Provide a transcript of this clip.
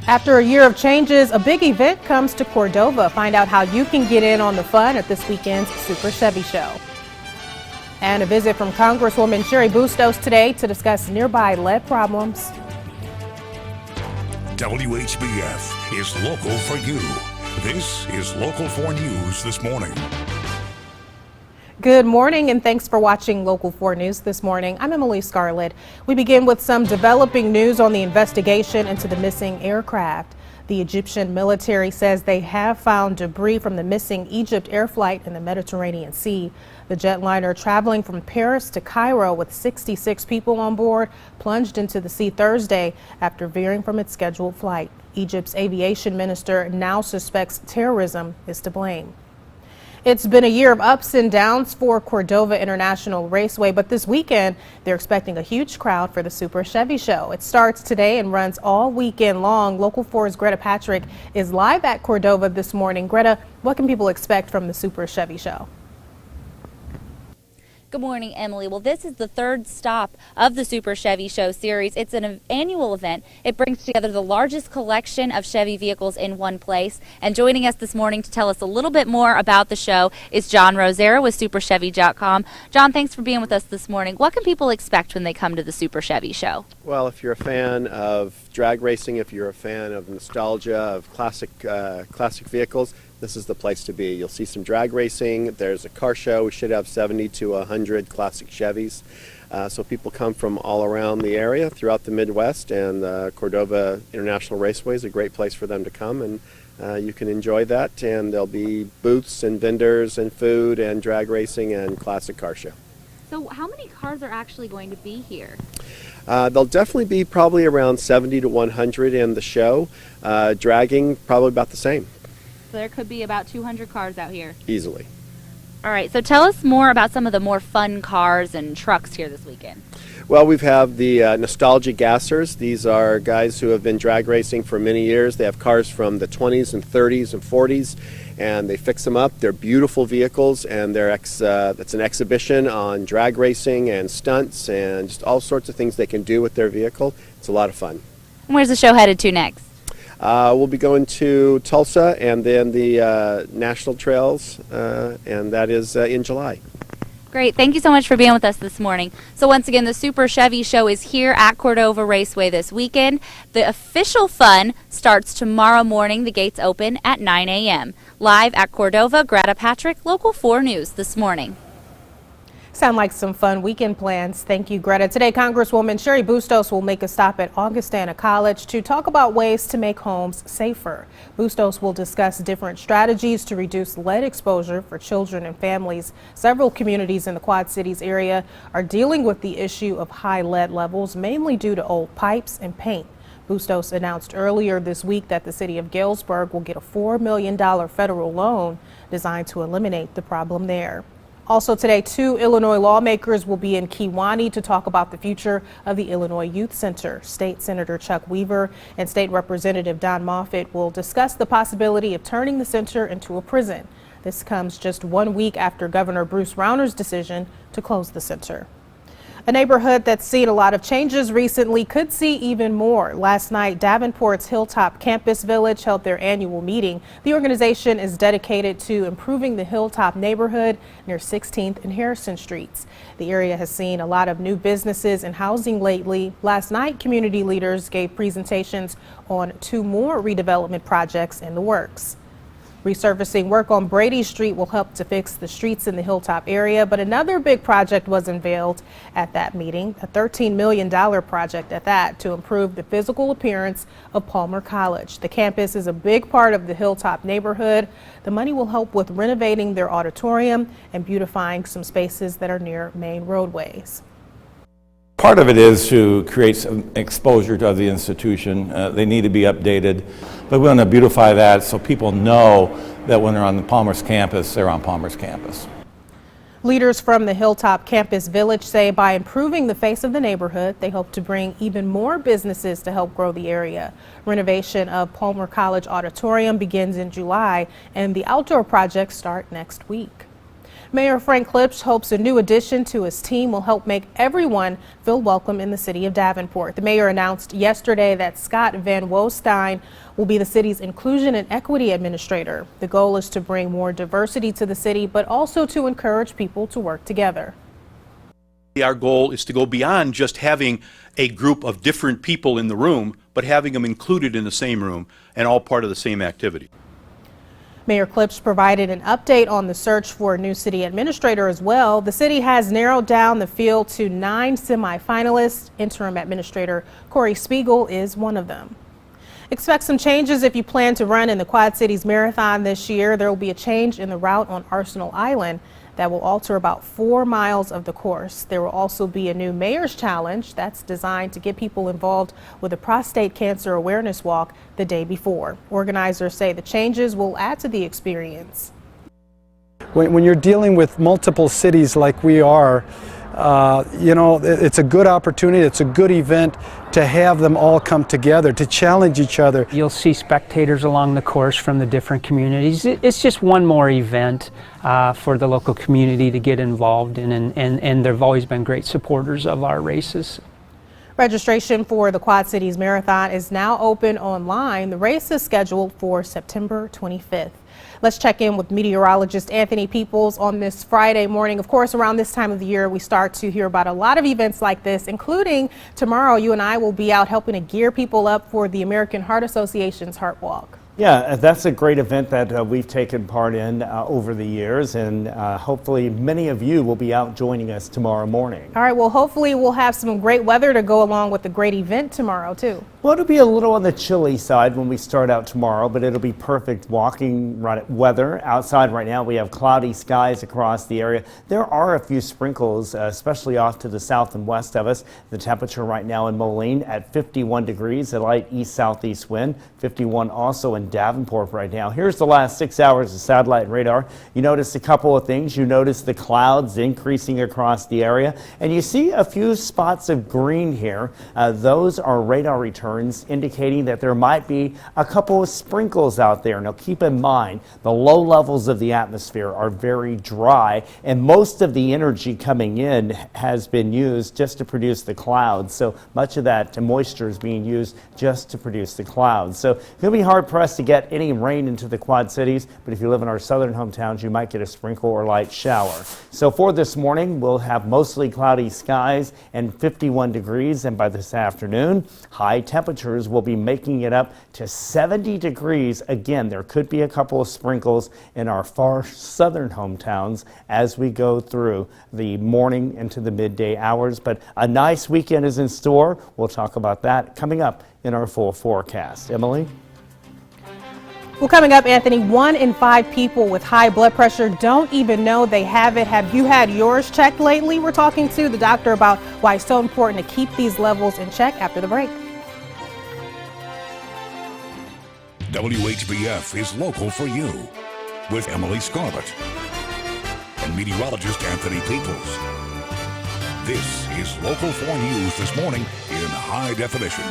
After a year of changes, a big event comes to Cordova. Find out how you can get in on the fun at this weekend's Super Chevy Show. And a visit from Congresswoman Cheri Bustos today to discuss nearby lead problems. WHBF is local for you. This is Local 4 News this morning. Good morning and thanks for watching Local 4 News this morning. I'm Emily Scarlett. We begin with some developing news on the investigation into the missing aircraft. The Egyptian military says they have found debris from the missing Egypt air flight in the Mediterranean Sea. The jetliner traveling from Paris to Cairo with 66 people on board plunged into the sea Thursday after veering from its scheduled flight. Egypt's aviation minister now suspects terrorism is to blame. It's been a year of ups and downs for Cordova International Raceway, but this weekend they're expecting a huge crowd for the Super Chevy Show. It starts today and runs all weekend long. Local 4's Greta Patrick is live at Cordova this morning. Greta, what can people expect from the Super Chevy Show? Good morning, Emily. Well, this is the third stop of the Super Chevy Show series. It's an annual event. It brings together the largest collection of Chevy vehicles in one place. And joining us this morning to tell us a little bit more about the show is John Rosero with SuperChevy.com. John, thanks for being with us this morning. What can people expect when they come to the Super Chevy Show? Well, if you're a fan of drag racing, if you're a fan of nostalgia, of classic vehicles, this is the place to be. You'll see some drag racing. There's a car show. We should have 70 to 100 classic Chevys. So people come from all around the area throughout the Midwest, and Cordova International Raceway is a great place for them to come, and you can enjoy that. And there'll be booths and vendors and food and drag racing and classic car show. So how many cars are actually going to be here? There'll definitely be probably around 70 to 100 in the show. Dragging, probably about the same. So there could be about 200 cars out here. Easily. All right, so tell us more about some of the more fun cars and trucks here this weekend. Well, we have the Nostalgia Gassers. These are guys who have been drag racing for many years. They have cars from the 20s and 30s and 40s, and they fix them up. They're beautiful vehicles, and it's an exhibition on drag racing and stunts and just all sorts of things they can do with their vehicle. It's a lot of fun. Where's the show headed to next? We'll be going to Tulsa and then the National Trails, and that is in July. Great. Thank you so much for being with us this morning. So once again, the Super Chevy Show is here at Cordova Raceway this weekend. The official fun starts tomorrow morning. The gates open at 9 a.m. Live at Cordova, Greta Patrick, Local 4 News this morning. Sound like some fun weekend plans. Thank you, Greta. Today, Congresswoman Cheri Bustos will make a stop at Augustana College to talk about ways to make homes safer. Bustos will discuss different strategies to reduce lead exposure for children and families. Several communities in the Quad Cities area are dealing with the issue of high lead levels, mainly due to old pipes and paint. Bustos announced earlier this week that the city of Galesburg will get a $4 million federal loan designed to eliminate the problem there. Also today, 2 Illinois lawmakers will be in Kewanee to talk about the future of the Illinois Youth Center. State Senator Chuck Weaver and State Representative Don Moffitt will discuss the possibility of turning the center into a prison. This comes just 1 week after Governor Bruce Rauner's decision to close the center. A neighborhood that's seen a lot of changes recently could see even more. Last night, Davenport's Hilltop Campus Village held their annual meeting. The organization is dedicated to improving the Hilltop neighborhood near 16th and Harrison Streets. The area has seen a lot of new businesses and housing lately. Last night, community leaders gave presentations on 2 more redevelopment projects in the works. Resurfacing work on Brady Street will help to fix the streets in the Hilltop area, but another big project was unveiled at that meeting, a $13 million project at that, to improve the physical appearance of Palmer College. The campus is a big part of the Hilltop neighborhood. The money will help with renovating their auditorium and beautifying some spaces that are near main roadways. Part of it is to create some exposure to the institution. They need to be updated, but we want to beautify that so people know that when they're on the Palmer's campus, they're on Palmer's campus. Leaders from the Hilltop Campus Village say by improving the face of the neighborhood, they hope to bring even more businesses to help grow the area. Renovation of Palmer College Auditorium begins in July, and the outdoor projects start next week. Mayor Frank Klipsch hopes a new addition to his team will help make everyone feel welcome in the city of Davenport. The mayor announced yesterday that Scott Van Woestein will be the city's Inclusion and Equity Administrator. The goal is to bring more diversity to the city, but also to encourage people to work together. Our goal is to go beyond just having a group of different people in the room, but having them included in the same room and all part of the same activity. Mayor Klipsch provided an update on the search for a new city administrator as well. The city has narrowed down the field to 9 semifinalists. Interim Administrator Corey Spiegel is one of them. Expect some changes if you plan to run in the Quad Cities Marathon this year. There will be a change in the route on Arsenal Island that will alter about 4 miles of the course. There will also be a new Mayor's Challenge that's designed to get people involved with a prostate cancer awareness walk the day before. Organizers say the changes will add to the experience. When you're dealing with multiple cities like we are, you know, it's a good opportunity, it's a good event to have them all come together, to challenge each other. You'll see spectators along the course from the different communities. It's just one more event for the local community to get involved in, and they've always been great supporters of our races. Registration for the Quad Cities Marathon is now open online. The race is scheduled for September 25th. Let's check in with meteorologist Anthony Peoples on this Friday morning. Of course, around this time of the year, we start to hear about a lot of events like this, including tomorrow. You and I will be out helping to gear people up for the American Heart Association's Heart Walk. Yeah, that's a great event that we've taken part in over the years, and hopefully many of you will be out joining us tomorrow morning. All right, well, hopefully we'll have some great weather to go along with the great event tomorrow, too. Well, it'll be a little on the chilly side when we start out tomorrow, but it'll be perfect walking weather. Outside right now, we have cloudy skies across the area. There are a few sprinkles, especially off to the south and west of us. The temperature right now in Moline at 51 degrees, a light east-southeast wind, 51 also in Davenport right now. Here's the last 6 hours of satellite radar. You notice a couple of things. You notice the clouds increasing across the area, and you see a few spots of green here. Those are radar returns indicating that there might be a couple of sprinkles out there. Now keep in mind, the low levels of the atmosphere are very dry, and most of the energy coming in has been used just to produce the clouds. So much of that moisture is being used just to produce the clouds. So it's going to be hard pressed to get any rain into the Quad Cities, but if you live in our southern hometowns, you might get a sprinkle or light shower. So for this morning, we'll have mostly cloudy skies and 51 degrees, and by this afternoon, high temperatures will be making it up to 70 degrees. Again, there could be a couple of sprinkles in our far southern hometowns as we go through the morning into the midday hours, but a nice weekend is in store. We'll talk about that coming up in our full forecast. Emily? Well, coming up, Anthony, 1 in 5 people with high blood pressure don't even know they have it. Have you had yours checked lately? We're talking to the doctor about why it's so important to keep these levels in check after the break. WHBF is local for you with Emily Scarlett and meteorologist Anthony Peoples. This is Local 4 News this morning in high definition.